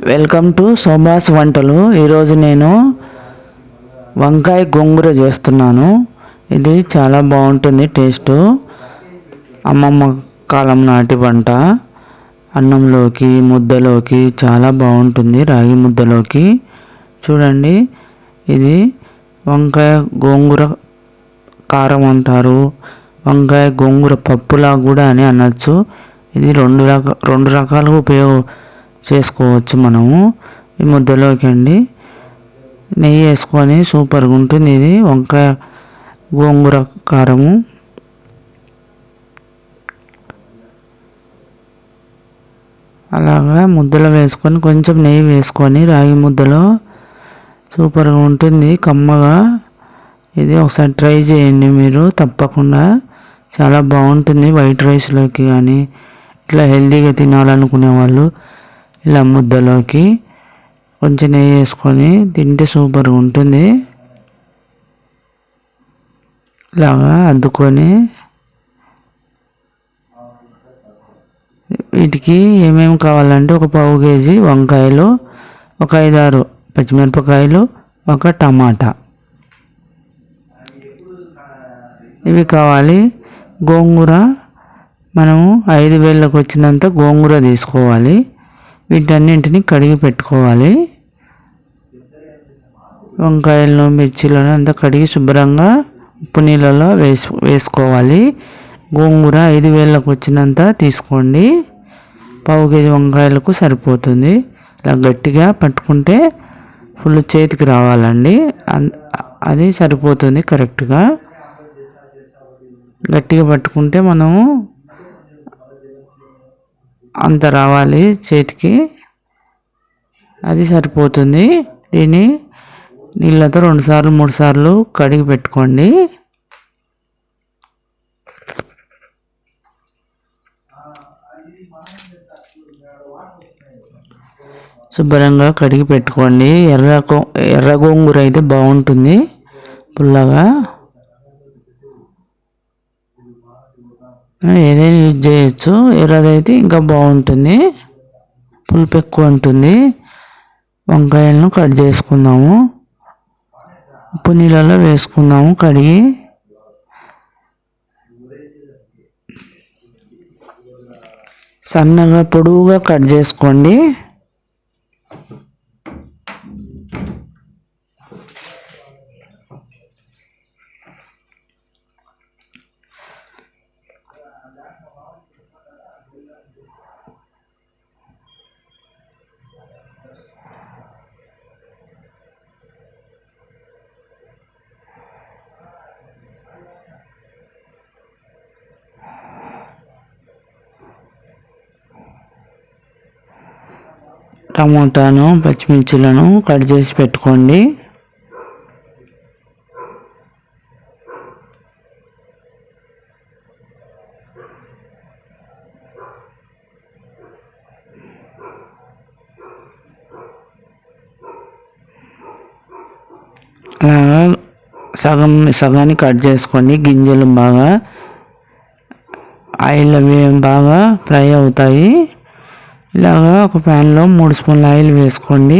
Welcome to శోభాస్ వంటలు. ఈరోజు నేను వంకాయ గోంగూర చేస్తున్నాను. ఇది చాలా బాగుంటుంది టేస్ట్. అమ్మమ్మ కాలం నాటి వంట. అన్నంలోకి ముద్దలోకి చాలా బాగుంటుంది, రాగి ముద్దలోకి. చూడండి, ఇది వంకాయ గోంగూర కారం అంటారు, వంకాయ గోంగూర పప్పులా కూడా అని అనొచ్చు. ఇది రెండు రకాలుగా చేసుకోవచ్చు మనము. ఈ ముద్దలోకి అండి నెయ్యి వేసుకొని సూపర్గా ఉంటుంది ఇది వంకాయ గోంగూర కారము. అలాగా ముద్దలో వేసుకొని కొంచెం నెయ్యి వేసుకొని రాగి ముద్దలో సూపర్గా ఉంటుంది, కమ్మగా. ఇది ఒకసారి ట్రై చేయండి మీరు తప్పకుండా. చాలా బాగుంటుంది వైట్ రైస్లోకి కానీ, ఇట్లా హెల్తీగా తినాలనుకునే వాళ్ళు ఇలా ముద్దలోకి కొంచెం నెయ్యి వేసుకొని తింటే సూపర్గా ఉంటుంది. ఇలాగా అద్దుకొని వీటికి ఏమేమి కావాలంటే ఒక పావు కేజీ వంకాయలు, ఒక 5-6 పచ్చిమిరపకాయలు, ఒక టమాటా, ఇవి కావాలి. గోంగూర మనము 5 వేళ్ళకు వచ్చినంత గోంగూర తీసుకోవాలి. వీటన్నింటిని కడిగి పెట్టుకోవాలి. వంకాయలను మిర్చిలను అంతా కడిగి శుభ్రంగా ఉప్పు నీళ్ళలో వేసుకోవాలి. గోంగూర 5 వేళ్ళకు వచ్చినంత తీసుకోండి. పావు కేజీ వంకాయలకు సరిపోతుంది. ఇలా గట్టిగా పట్టుకుంటే ఫుల్ చేతికి రావాలండి, అది సరిపోతుంది కరెక్ట్గా. గట్టిగా పట్టుకుంటే మనము అంత రావాలి చేతికి, అది సరిపోతుంది. దీన్ని నీళ్ళతో 2-3 సార్లు కడిగి పెట్టుకోండి. శుభ్రంగా కడిగి పెట్టుకోండి. ఎర్ర గోంగూర అయితే బాగుంటుంది, పుల్లగా. ఏదైనా యూజ్ చేయొచ్చు, ఎర్రదైతే ఇంకా బాగుంటుంది, పులుపు ఎక్కువ ఉంటుంది. వంకాయలను కట్ చేసుకుందాము, ఉప్పు నీళ్ళలో వేసుకుందాము కడిగి. సన్నగా పొడవుగా కట్ చేసుకోండి. టమాటాను, పచ్చిమిర్చిలను కట్ చేసి పెట్టుకోండి. అలాగా సగాన్ని కట్ చేసుకోండి. గింజలు బాగా ఆయిల్ బాగా ఫ్రై అవుతాయి. ఇలాగా ఒక ప్యాన్లో 3 స్పూన్ల ఆయిల్ వేసుకోండి.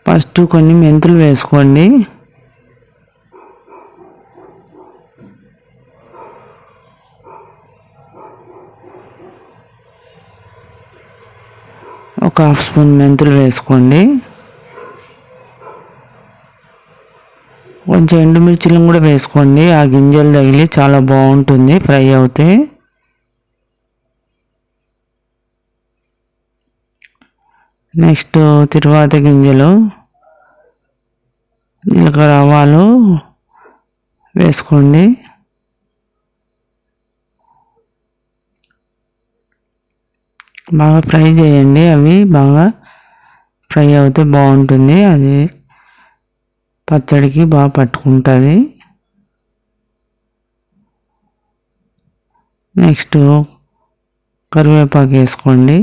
ఫస్ట్ కొన్ని మెంతులు వేసుకోండి. ఒక 1/2 స్పూన్ మెంతులు వేసుకోండి. కొంచెం ఎండుమిర్చిలను కూడా వేసుకోండి, ఆ గింజలు తగిలి చాలా బాగుంటుంది ఫ్రై అవుతే. నెక్స్ట్ తిరువాత గింజలు, జీలకర్ర, ఆవాలు వేసుకోండి. బాగా ఫ్రై చేయండి, అవి బాగా ఫ్రై అవుతే బాగుంటుంది, అది పచ్చడికి బాగా పట్టుకుంటుంది. నెక్స్ట్ కరివేపాకు వేసుకోండి.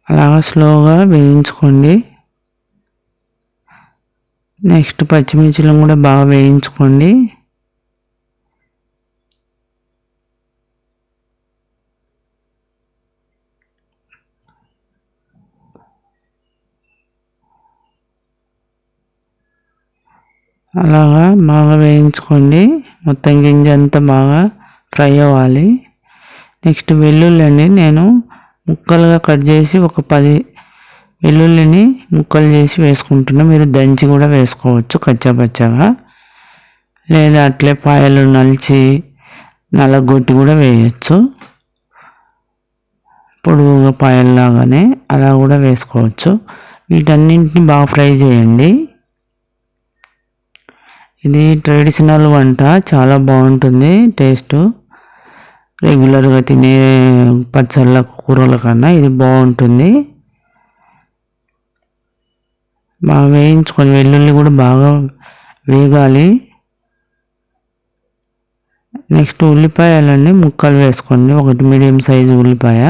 అలాగా స్లోగా వేయించుకోండి. నెక్స్ట్ పచ్చిమిర్చిలను కూడా బాగా వేయించుకోండి. అలాగా బాగా వేయించుకోండి. మొత్తం గింజ అంతా బాగా ఫ్రై అవ్వాలి. నెక్స్ట్ వెల్లుల్లి అండి, నేను ముక్కలుగా కట్ చేసి ఒక 10 వెల్లుల్లిని ముక్కలు చేసి వేసుకుంటున్నా. మీరు దంచి కూడా వేసుకోవచ్చు కచ్చాపచ్చాగా, లేదా అట్లే పాయలు నలిచి నలగొట్టి కూడా వేయచ్చు. పొడుగుగా పాయల్లాగానే అలా కూడా వేసుకోవచ్చు. వీటన్నింటిని బాగా ఫ్రై చేయండి. ఇది ట్రెడిషనల్ వంట, చాలా బాగుంటుంది టేస్ట్. రెగ్యులర్గా తినే పచ్చళ్ళ కూరల కన్నా ఇది బాగుంటుంది. బాగా వేయించుకొని వెల్లుల్లి కూడా బాగా వేగాలి. నెక్స్ట్ ఉల్లిపాయలన్నీ ముక్కలు వేసుకోండి, ఒకటి మీడియం సైజు ఉల్లిపాయ.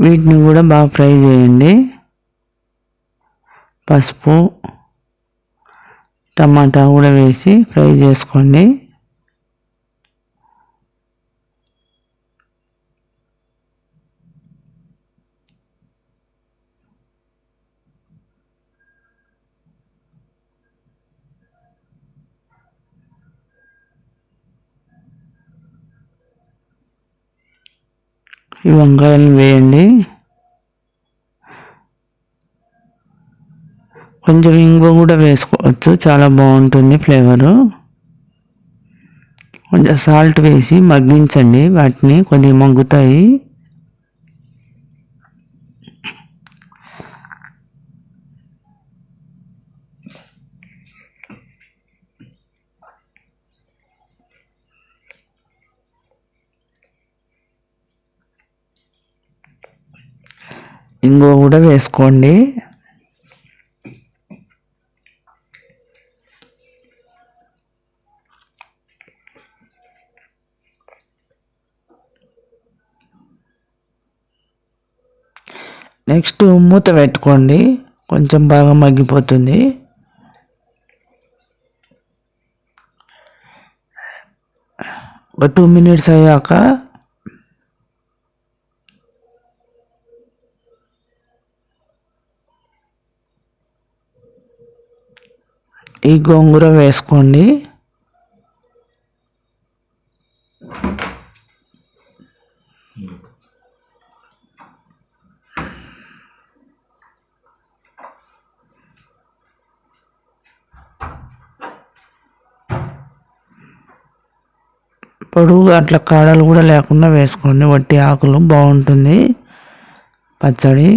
వీటిని కూడా బాగా ఫ్రై చేయండి. పసుపు, టమాటా కూడా వేసి ఫ్రై చేసుకోండి. ఈ వంకాయలను వేయండి. కొంచెం ఇంగువ కూడా వేసుకోవచ్చు, చాలా బాగుంటుంది ఫ్లేవరు. కొంచెం సాల్ట్ వేసి మగ్గించండి, వాటిని కొద్దిగా మగ్గుతాయి. ఇంగువ కూడా వేసుకోండి. నెక్స్ట్ మూత పెట్టుకోండి, కొంచెం బాగా మగ్గిపోతుంది. ఒక 2 minutes అయ్యాక ఈ గోంగూర వేసుకోండి. పొడుగు అట్లా కాడలు కూడా లేకుండా వేసుకోండి, వట్టి ఆకులు బాగుంటుంది పచ్చడి.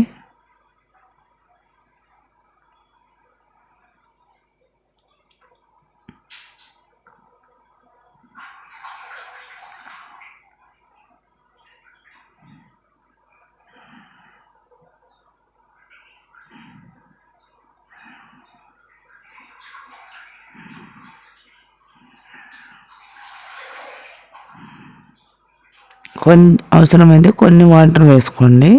అవసరమైతే కొన్ని వాటర్ వేసుకోండి,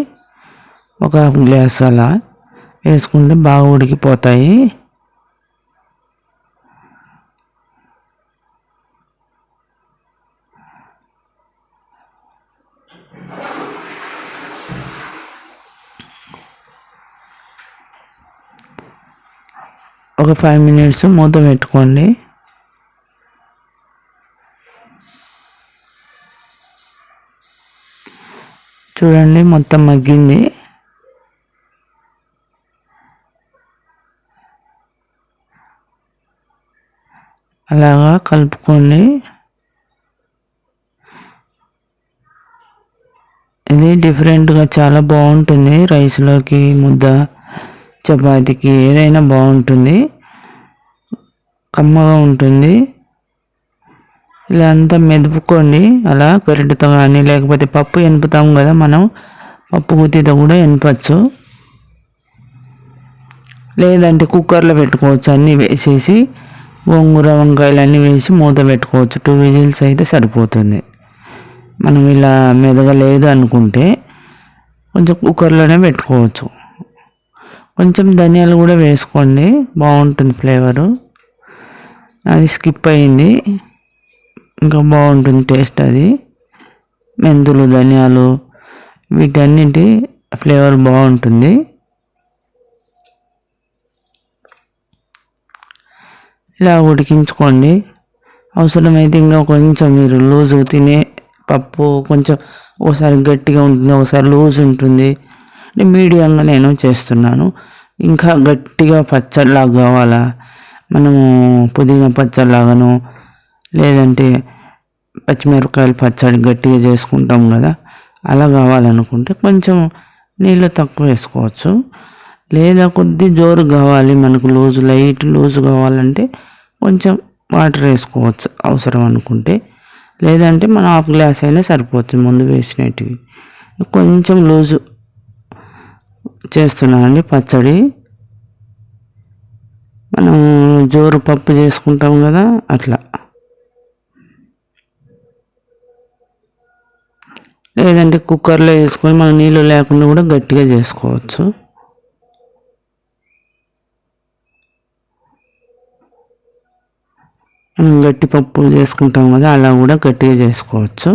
ఒక గ్లాస్ అలా వేసుకుంటే బాగా ఉడికిపోతాయి. ఒక 5 minutes మూత పెట్టుకోండి. చూడండి మొత్తం మగ్గింది. అలాగా కలుపుకోండి. ఇది డిఫరెంట్గా చాలా బాగుంటుంది, రైస్లోకి, ముద్ద, చపాతీకి ఏదైనా బాగుంటుంది, కమ్మగా ఉంటుంది. ఇలా అంతా మెదుపుకోండి, అలా గరిటెతో కానీ, లేకపోతే పప్పు ఎనుపుతాం కదా మనం, పప్పు గుత్తితో కూడా ఎనపచ్చు, లేదంటే కుక్కర్లో పెట్టుకోవచ్చు. అన్నీ వేసేసి గోంగూర వంకాయలు అన్నీ వేసి మూత పెట్టుకోవచ్చు. 2 విజిల్స్ అయితే సరిపోతుంది. మనం ఇలా మెదగలేదు అనుకుంటే కొంచెం కుక్కర్లోనే పెట్టుకోవచ్చు. కొంచెం ధనియాలు కూడా వేసుకోండి, బాగుంటుంది ఫ్లేవరు. అది స్కిప్ అయింది, ఇంకా బాగుంటుంది టేస్ట్. అది మెంతులు, ధనియాలు వీటన్నిటి ఫ్లేవర్ బాగుంటుంది. ఇలా ఉడికించుకోండి. అవసరమైతే ఇంకా కొంచెం మీరు లూజు తినే పప్పు కొంచెం ఒకసారి గట్టిగా ఉంటుంది, ఒకసారి లూజ్ ఉంటుంది. మీడియంగా నేను చేస్తున్నాను. ఇంకా గట్టిగా పచ్చడిలాగా కావాలా, మనము పుదీనా పచ్చడిలాగాను, లేదంటే పచ్చిమిరపకాయల పచ్చడి గట్టిగా చేసుకుంటాం కదా, అలా కావాలనుకుంటే కొంచెం నీళ్ళు తక్కువ వేసుకోవచ్చు. లేదా కొద్ది జోరు కావాలి మనకు, లైట్ లూజు కావాలంటే కొంచెం వాటర్ వేసుకోవచ్చు అవసరం అనుకుంటే. లేదంటే మనం హాఫ్ గ్లాస్ అయినా సరిపోతుంది ముందు వేసినవి. కొంచెం లూజు చేస్తున్నానండి పచ్చడి. మనం జోరు పప్పు చేసుకుంటాం కదా అట్లా. లేదంటే కుక్కర్లో వేసుకొని మనం నీళ్ళు లేకుండా కూడా గట్టిగా చేసుకోవచ్చు. గట్టి పప్పు చేసుకుంటాం కదా, అలా కూడా గట్టిగా చేసుకోవచ్చు.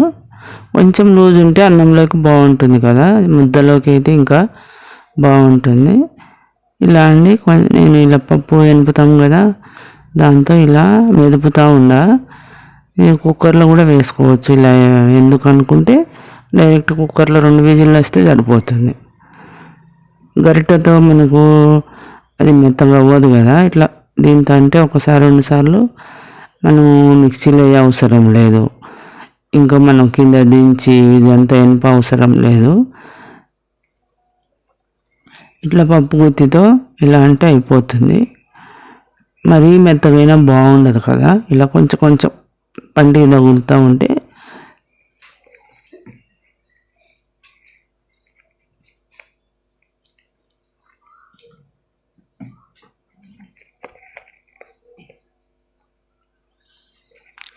కొంచెం లూజ్ ఉంటే అన్నంలోకి బాగుంటుంది కదా, ముద్దలోకి అయితే ఇంకా బాగుంటుంది. ఇలా అండి, నేను ఇలా పప్పు ఎనుపుతాం కదా, దాంతో ఇలా మెదుపుతూ ఉండా. మీరు కుక్కర్లో కూడా వేసుకోవచ్చు. ఇలా ఎందుకు అనుకుంటే డైరెక్ట్ కుక్కర్లో 2 విజిల్లు వస్తే సరిపోతుంది. గరిటెతో మనకు అది మెత్తగా అవ్వదు కదా, ఇట్లా దీంతో అంటే ఒకసారి 2 సార్లు మనము మిక్సీలో వేయ అవసరం లేదు. ఇంకా మనం కింద దించి ఇదంతా ఎనప అవసరం లేదు. ఇట్లా పప్పు గుత్తితో ఇలా అంటే అయిపోతుంది. మరీ మెత్తగైనా బాగుండదు కదా, ఇలా కొంచెం కొంచెం పంటికి తగులుతూ ఉంటే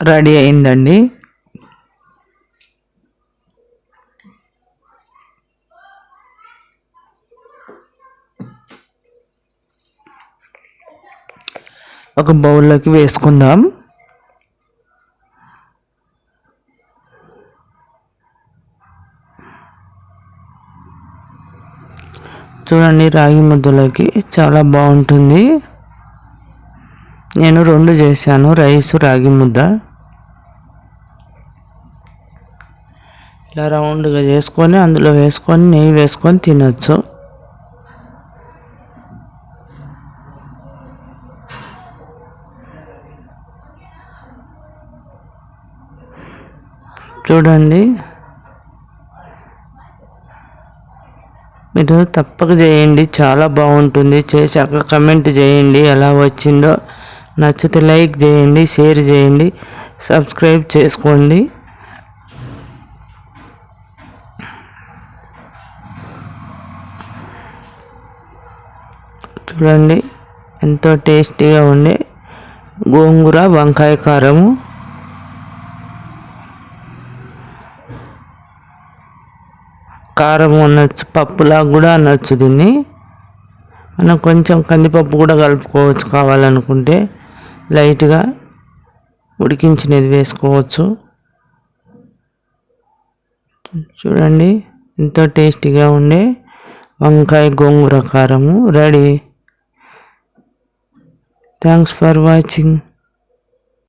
రెడీ అయిందండి. ఒక బౌల్లోకి వేసుకుందాం. చూడండి, రాగి ముద్దలోకి చాలా బాగుంటుంది. నేను 2 చేశాను, రైసు రాగి ముద్ద. ఇలా రౌండ్గా చేసుకొని అందులో వేసుకొని నెయ్యి వేసుకొని తినచ్చు. చూడండి, మీరు తప్పక చేయండి, చాలా బాగుంటుంది. చేశాక కమెంట్ చేయండి ఎలా వచ్చిందో. నచ్చితే లైక్ చేయండి, షేర్ చేయండి, సబ్స్క్రైబ్ చేసుకోండి. చూడండి, ఎంతో టేస్టీగా ఉండే గోంగూర వంకాయ కారము. కారం అనొచ్చు, పప్పులా కూడా అనొచ్చు దీన్ని. మనం కొంచెం కందిపప్పు కూడా కలుపుకోవచ్చు కావాలనుకుంటే. లైట్గా ఉడికించినది వేసుకోవచ్చు. చూడండి, ఎంతో టేస్టీగా ఉండే వంకాయ గోంగూర కారము రెడీ. Thanks for watching.